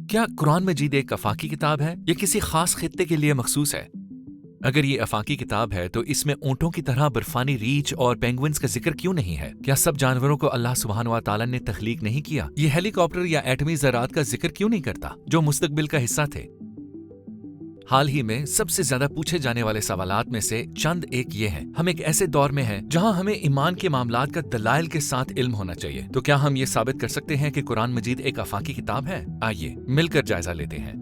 کیا قرآن مجید ایک آفاقی کتاب ہے یا کسی خاص خطے کے لیے مخصوص ہے؟ اگر یہ آفاقی کتاب ہے تو اس میں اونٹوں کی طرح برفانی ریچھ اور پینگوئنز کا ذکر کیوں نہیں ہے؟ کیا سب جانوروں کو اللہ سبحانہ و تعالیٰ نے تخلیق نہیں کیا؟ یہ ہیلی کاپٹر یا ایٹمی ذرات کا ذکر کیوں نہیں کرتا جو مستقبل کا حصہ تھے؟ حال ہی میں سب سے زیادہ پوچھے جانے والے سوالات میں سے چند ایک یہ ہیں۔ ہم ایک ایسے دور میں ہیں جہاں ہمیں ایمان کے معاملات کا دلائل کے ساتھ علم ہونا چاہیے، تو کیا ہم یہ ثابت کر سکتے ہیں کہ قرآن مجید ایک آفاقی کتاب ہے؟ آئیے مل کر جائزہ لیتے ہیں۔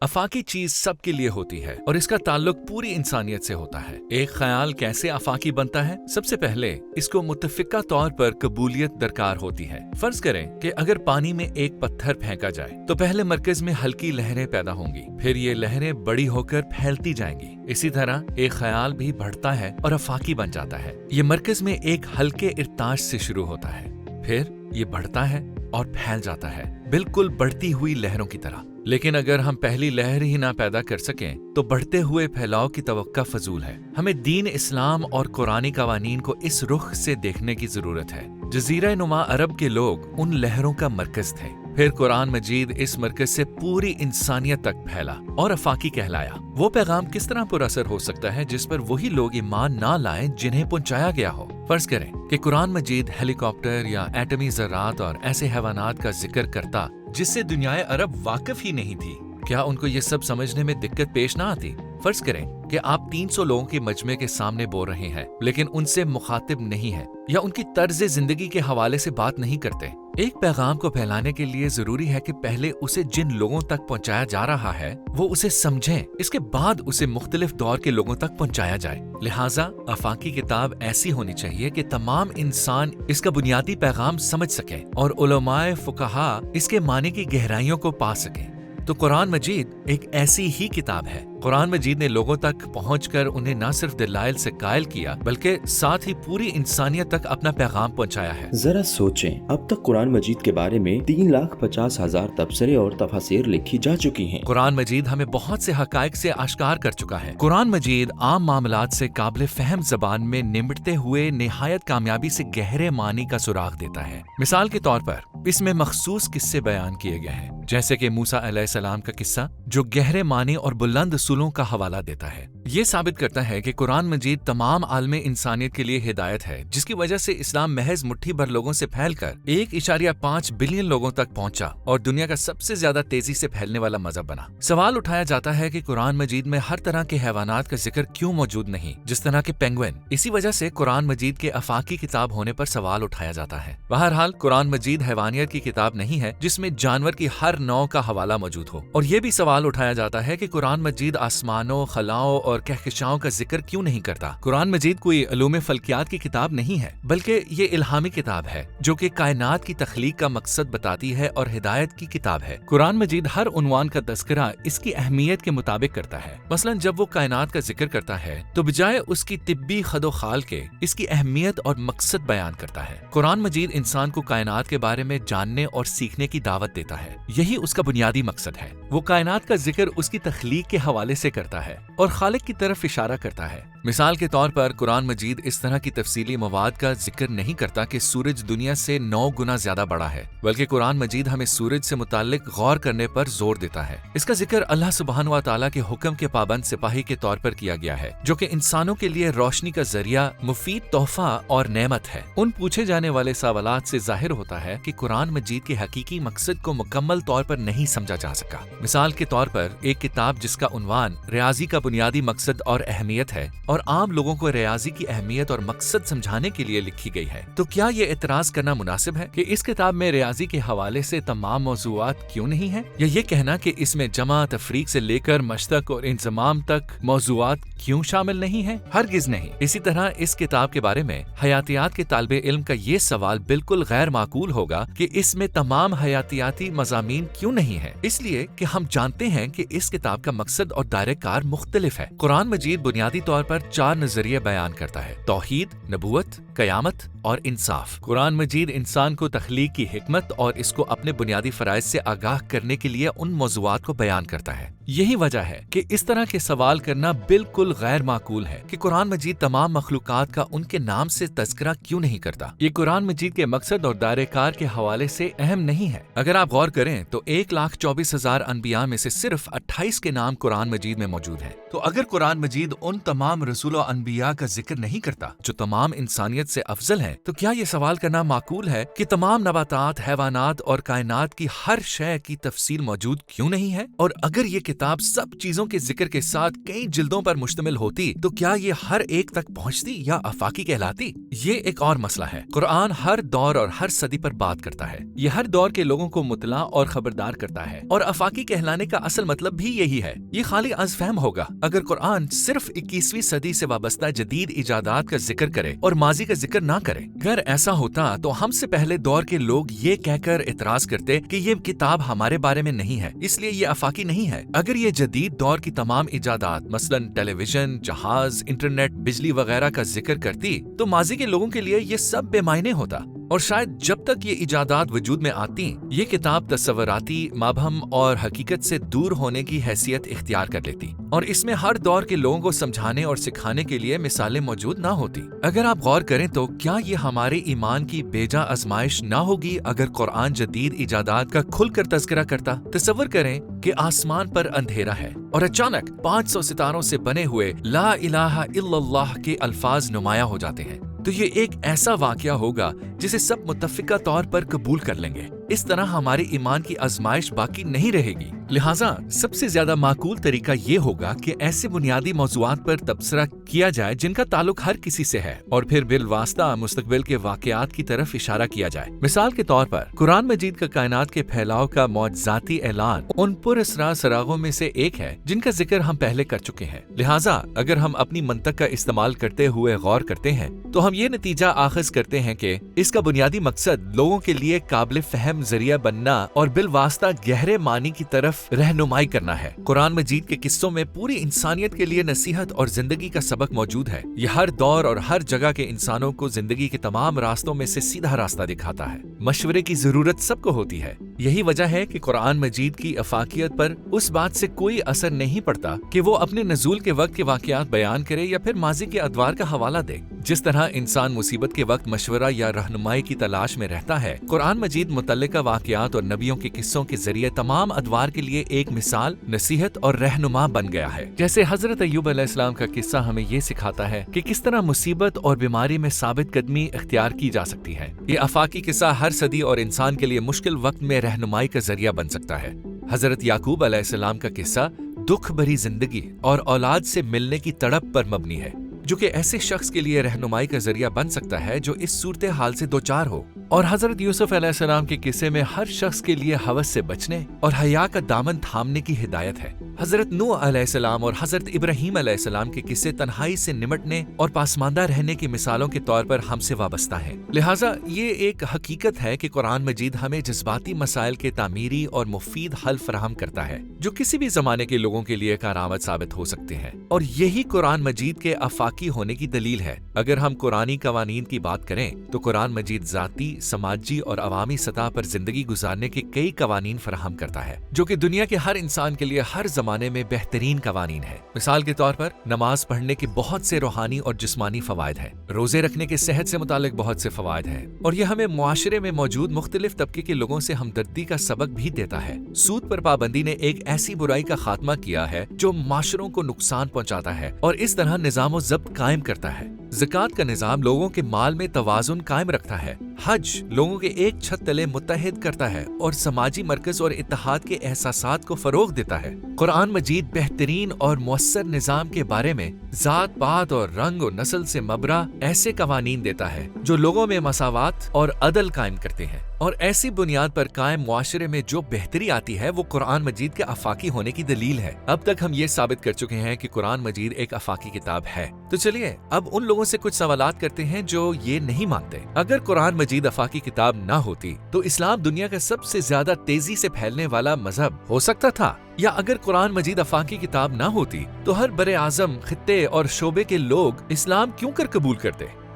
آفاقی چیز سب کے لیے ہوتی ہے اور اس کا تعلق پوری انسانیت سے ہوتا ہے۔ ایک خیال کیسے آفاقی بنتا ہے؟ سب سے پہلے اس کو متفقہ طور پر قبولیت درکار ہوتی ہے۔ فرض کریں کہ اگر پانی میں ایک پتھر پھینکا جائے تو پہلے مرکز میں ہلکی لہریں پیدا ہوں گی، پھر یہ لہریں بڑی ہو کر پھیلتی جائیں گی۔ اسی طرح ایک خیال بھی بڑھتا ہے اور آفاقی بن جاتا ہے۔ یہ مرکز میں ایک ہلکے ارتعاش سے شروع ہوتا ہے، پھر یہ بڑھتا ہے اور پھیل جاتا ہے، بالکل بڑھتی ہوئی لہروں کی طرح۔ لیکن اگر ہم پہلی لہر ہی نہ پیدا کر سکیں تو بڑھتے ہوئے پھیلاؤ کی توقع فضول ہے۔ ہمیں دین اسلام اور قرآنی قوانین کو اس رخ سے دیکھنے کی ضرورت ہے۔ جزیرہ نما عرب کے لوگ ان لہروں کا مرکز تھے، پھر قرآن مجید اس مرکز سے پوری انسانیت تک پھیلا اور آفاقی کہلایا۔ وہ پیغام کس طرح پر اثر ہو سکتا ہے جس پر وہی لوگ ایمان نہ لائیں جنہیں پہنچایا گیا ہو؟ فرض کریں کہ قرآن مجید ہیلی کاپٹر یا ایٹمی ذرات اور ایسے حیوانات کا ذکر کرتا جس سے دنیائے عرب واقف ہی نہیں تھی، کیا ان کو یہ سب سمجھنے میں دقت پیش نہ آتی؟ فرض کریں کہ آپ 300 لوگوں کے مجمع کے سامنے بول رہے ہیں لیکن ان سے مخاطب نہیں ہیں یا ان کی طرز زندگی کے حوالے سے بات نہیں کرتے۔ ایک پیغام کو پھیلانے کے لیے ضروری ہے کہ پہلے اسے جن لوگوں تک پہنچایا جا رہا ہے وہ اسے سمجھیں، اس کے بعد اسے مختلف دور کے لوگوں تک پہنچایا جائے۔ لہٰذا آفاقی کتاب ایسی ہونی چاہیے کہ تمام انسان اس کا بنیادی پیغام سمجھ سکیں اور علماء فقہا اس کے معنی کی گہرائیوں کو پا سکیں۔ تو قرآن مجید ایک ایسی ہی کتاب ہے۔ قرآن مجید نے لوگوں تک پہنچ کر انہیں نہ صرف دلائل سے قائل کیا بلکہ ساتھ ہی پوری انسانیت تک اپنا پیغام پہنچایا ہے۔ ذرا سوچیں، اب تک قرآن مجید کے بارے میں 3,50,000 تفسیریں اور تفاسیر لکھی جا چکی ہیں۔ قرآن مجید ہمیں بہت سے حقائق سے آشکار کر چکا ہے۔ قرآن مجید عام معاملات سے قابل فہم زبان میں نمٹتے ہوئے نہایت کامیابی سے گہرے معنی کا سراغ دیتا ہے۔ مثال کے طور پر اس میں مخصوص قصے بیان کیے گئے ہیں، جیسے کہ موسیٰ علیہ السلام کا قصہ جو گہرے معنی اور بلند اصولوں کا حوالہ دیتا ہے۔ یہ ثابت کرتا ہے کہ قرآن مجید تمام عالم انسانیت کے لیے ہدایت ہے، جس کی وجہ سے اسلام محض مٹھی بھر لوگوں سے پھیل کر 1.5 بلین لوگوں تک پہنچا اور دنیا کا سب سے زیادہ تیزی سے پھیلنے والا مذہب بنا۔ سوال اٹھایا جاتا ہے کہ قرآن مجید میں ہر طرح کے حیوانات کا ذکر کیوں موجود نہیں، جس طرح کے پینگوئن؟ اسی وجہ سے قرآن مجید کے آفاقی کتاب ہونے پر سوال اٹھایا جاتا ہے۔ بہرحال قرآن مجید حیوانیت کی کتاب نہیں ہے جس میں جانور کی ہر نوع کا حوالہ موجود ہو، اور یہ بھی سوال اٹھایا جاتا ہے کہ قرآن مجید آسمانوں، خلاؤں اور کہکشاؤں کا ذکر کیوں نہیں کرتا۔ قرآن مجید کوئی علوم فلکیات کی کتاب نہیں ہے بلکہ یہ الہامی کتاب ہے جو کہ کائنات کی تخلیق کا مقصد بتاتی ہے اور ہدایت کی کتاب ہے۔ قرآن مجید ہر عنوان کا تذکرہ اس کی اہمیت کے مطابق کرتا ہے۔ مثلا جب وہ کائنات کا ذکر کرتا ہے تو بجائے اس کی طبی خد و خال کے اس کی اہمیت اور مقصد بیان کرتا ہے۔ قرآن مجید انسان کو کائنات کے بارے میں جاننے اور سیکھنے کی دعوت دیتا ہے، یہی اس کا بنیادی مقصد ہے۔ وہ کائنات کا ذکر اس کی تخلیق کے حوالے سے کرتا ہے اور خالق کی طرف اشارہ کرتا ہے۔ مثال کے طور پر قرآن مجید اس طرح کی تفصیلی مواد کا ذکر نہیں کرتا کہ سورج دنیا سے 9 گنا زیادہ بڑا ہے، بلکہ قرآن مجید ہمیں سورج سے متعلق غور کرنے پر زور دیتا ہے۔ اس کا ذکر اللہ سبحانہ و تعالیٰ کے حکم کے پابند سپاہی کے طور پر کیا گیا ہے، جو کہ انسانوں کے لیے روشنی کا ذریعہ، مفید تحفہ اور نعمت ہے۔ ان پوچھے جانے والے سوالات سے ظاہر ہوتا ہے کہ قرآن مجید کے حقیقی مقصد کو مکمل طور پر نہیں سمجھا جا سکا۔ مثال کے طور پر ایک کتاب جس کا عنوان ریاضی کا بنیادی مقصد اور اہمیت ہے اور عام لوگوں کو ریاضی کی اہمیت اور مقصد سمجھانے کے لیے لکھی گئی ہے، تو کیا یہ اعتراض کرنا مناسب ہے کہ اس کتاب میں ریاضی کے حوالے سے تمام موضوعات کیوں نہیں ہیں، یا یہ کہنا کہ اس میں جمع، تفریق سے لے کر مشتق اور انضمام تک موضوعات کیوں شامل نہیں ہیں؟ ہرگز نہیں۔ اسی طرح اس کتاب کے بارے میں حیاتیات کے طالب علم کا یہ سوال بالکل غیر معقول ہوگا کہ اس میں تمام حیاتیاتی مضامین کیوں نہیں ہیں، اس لیے کہ ہم جانتے ہیں کہ اس کتاب کا مقصد اور دائرہ کار مختلف ہے۔ قرآن مجید بنیادی طور پر 4 نظریے بیان کرتا ہے: توحید، نبوت، قیامت اور انصاف۔ قرآن مجید انسان کو تخلیق کی حکمت اور اس کو اپنے بنیادی فرائض سے آگاہ کرنے کے لیے ان موضوعات کو بیان کرتا ہے یہی وجہ ہے کہ اس طرح کے سوال کرنا بالکل غیر معقول ہے کہ قرآن مجید تمام مخلوقات کا ان کے نام سے تذکرہ کیوں نہیں کرتا۔ یہ قرآن مجید کے مقصد اور دائرہ کار کے حوالے سے اہم نہیں ہے۔ اگر آپ غور کریں تو 1,24,000 انبیاء میں سے صرف 28 کے نام قرآن مجید میں موجود ہیں۔ تو اگر قرآن مجید ان تمام رسول و انبیاء کا ذکر نہیں کرتا جو تمام انسانیت سے افضل ہیں، تو کیا یہ سوال کرنا معقول ہے کہ تمام نباتات، حیوانات اور کائنات کی ہر شے کی تفصیل موجود کیوں نہیں ہے؟ اور اگر یہ کتاب سب چیزوں کے ذکر کے ساتھ کئی جلدوں پر مشتمل ہوتی تو کیا یہ ہر ایک تک پہنچتی یا آفاقی کہلاتی؟ یہ ایک اور مسئلہ ہے۔ قرآن ہر دور اور ہر صدی پر بات کرتا ہے۔ یہ ہر دور کے لوگوں کو مطلع اور خبردار کرتا ہے، اور آفاقی کہلانے کا اصل مطلب بھی یہی ہے۔ یہ خالی ازفہم ہوگا اگر قرآن صرف 21ویں صدی سے وابستہ جدید ایجادات کا ذکر کرے اور ماضی کا ذکر نہ کرے۔ اگر ایسا ہوتا تو ہم سے پہلے دور کے لوگ یہ کہہ کر اعتراض کرتے کہ یہ کتاب ہمارے بارے میں نہیں ہے، اس لیے یہ آفاقی نہیں ہے۔ اگر یہ جدید دور کی تمام ایجادات مثلا ٹیلی ویژن، جہاز، انٹرنیٹ، بجلی وغیرہ کا ذکر کرتی تو ماضی کے لوگوں کے لیے یہ سب بے معنی ہوتا، اور شاید جب تک یہ ایجادات وجود میں آتی یہ کتاب تصوراتی، مبہم اور حقیقت سے دور ہونے کی حیثیت اختیار کر لیتی، اور اس میں ہر دور کے لوگوں کو سمجھانے اور سکھانے کے لیے مثالیں موجود نہ ہوتی۔ اگر آپ غور کریں تو کیا یہ ہمارے ایمان کی بیجا آزمائش نہ ہوگی اگر قرآن جدید ایجادات کا کھل کر تذکرہ کرتا؟ تصور کریں کہ آسمان پر اندھیرا ہے اور اچانک 500 ستاروں سے بنے ہوئے لا الہ الا اللہ کے الفاظ نمایاں ہو جاتے ہیں، تو یہ ایک ایسا واقعہ ہوگا جسے سب متفقہ طور پر قبول کر لیں گے۔ اس طرح ہمارے ایمان کی آزمائش باقی نہیں رہے گی۔ لہٰذا سب سے زیادہ معقول طریقہ یہ ہوگا کہ ایسے بنیادی موضوعات پر تبصرہ کیا جائے جن کا تعلق ہر کسی سے ہے، اور پھر بالواسطہ مستقبل کے واقعات کی طرف اشارہ کیا جائے۔ مثال کے طور پر قرآن مجید کا کائنات کے پھیلاؤ کا معجزاتی اعلان ان پر اسرار سراغوں میں سے ایک ہے جن کا ذکر ہم پہلے کر چکے ہیں۔ لہٰذا اگر ہم اپنی منطق کا استعمال کرتے ہوئے غور کرتے ہیں تو ہم یہ نتیجہ آخذ کرتے ہیں کہ اس کا بنیادی مقصد لوگوں کے لیے قابل فہم ذریعہ بننا اور بالواسطہ گہرے معنی کی طرف رہنمائی کرنا ہے۔ قرآن مجید کے قصوں میں پوری انسانیت کے لیے نصیحت اور زندگی کا سبق موجود ہے۔ یہ ہر دور اور ہر جگہ کے انسانوں کو زندگی کے تمام راستوں میں سے سیدھا راستہ دکھاتا ہے۔ مشورے کی ضرورت سب کو ہوتی ہے۔ یہی وجہ ہے کہ قرآن مجید کی افاقیت پر اس بات سے کوئی اثر نہیں پڑتا کہ وہ اپنے نزول کے وقت کے واقعات بیان کرے یا پھر ماضی کے ادوار کا حوالہ دے۔ جس طرح انسان مصیبت کے وقت مشورہ یا رہنمائی کی تلاش میں رہتا ہے، قرآن مجید متعلقہ واقعات اور نبیوں کے قصوں کے ذریعے تمام ادوار کے لیے ایک مثال، نصیحت اور رہنما بن گیا ہے۔ جیسے حضرت ایوب علیہ السلام کا قصہ ہمیں یہ سکھاتا ہے کہ کس طرح مصیبت اور بیماری میں ثابت قدمی اختیار کی جا سکتی ہے۔ یہ آفاقی قصہ ہر صدی اور انسان کے لیے مشکل وقت میں رہنمائی کا ذریعہ بن سکتا ہے۔ حضرت یعقوب علیہ السلام کا قصہ دکھ بھری زندگی اور اولاد سے ملنے کی تڑپ پر مبنی ہے، جو کہ ایسے شخص کے لیے رہنمائی کا ذریعہ بن سکتا ہے جو اس صورتحال سے دوچار ہو۔ اور حضرت یوسف علیہ السلام کے قصے میں ہر شخص کے لیے ہوس سے بچنے اور حیا کا دامن تھامنے کی ہدایت ہے۔ حضرت نوح علیہ السلام اور حضرت ابراہیم علیہ السلام کے قصے تنہائی سے نمٹنے اور پاسماندہ رہنے کی مثالوں کے طور پر ہم سے وابستہ ہیں۔ لہٰذا یہ ایک حقیقت ہے کہ قرآن مجید ہمیں جذباتی مسائل کے تعمیری اور مفید حل فراہم کرتا ہے جو کسی بھی زمانے کے لوگوں کے لیے کارآمد ثابت ہو سکتے ہیں، اور یہی قرآن مجید کے آفاقی ہونے کی دلیل ہے۔ اگر ہم قرآنی قوانین کی بات کریں تو قرآن مجید ذاتی، سماجی اور عوامی سطح پر زندگی گزارنے کے کئی قوانین فراہم کرتا ہے جو کہ دنیا کے ہر انسان کے لیے ہر زمانے میں بہترین قوانین ہے۔ مثال کے طور پر نماز پڑھنے کے بہت سے روحانی اور جسمانی فوائد ہیں، روزے رکھنے کے صحت سے متعلق بہت سے فوائد ہیں، اور یہ ہمیں معاشرے میں موجود مختلف طبقے کے لوگوں سے ہمدردی کا سبق بھی دیتا ہے۔ سود پر پابندی نے ایک ایسی برائی کا خاتمہ کیا ہے جو معاشروں کو نقصان پہنچاتا ہے اور اس طرح نظام و ضبط قائم کرتا ہے۔ زکوٰۃ کا نظام لوگوں کے مال میں توازن قائم رکھتا ہے۔ حج لوگوں کے ایک چھت تلے متحد کرتا ہے اور سماجی مرکز اور اتحاد کے احساسات کو فروغ دیتا ہے۔ قرآن مجید بہترین اور مؤثر نظام کے بارے میں ذات پات اور رنگ و نسل سے مبرا ایسے قوانین دیتا ہے جو لوگوں میں مساوات اور عدل قائم کرتے ہیں، اور ایسی بنیاد پر قائم معاشرے میں جو بہتری آتی ہے وہ قرآن مجید کے آفاقی ہونے کی دلیل ہے۔ اب تک ہم یہ ثابت کر چکے ہیں کہ قرآن مجید ایک آفاقی کتاب ہے، تو چلیے اب ان لوگوں سے کچھ سوالات کرتے ہیں جو یہ نہیں مانتے۔ اگر قرآن مجید آفاقی کتاب نہ ہوتی تو اسلام دنیا کا سب سے زیادہ تیزی سے پھیلنے والا مذہب ہو سکتا تھا؟ یا اگر قرآن مجید آفاقی کتاب نہ ہوتی تو ہر بر اعظم، خطے اور شعبے کے لوگ اسلام کیوں کر قبول کرتے؟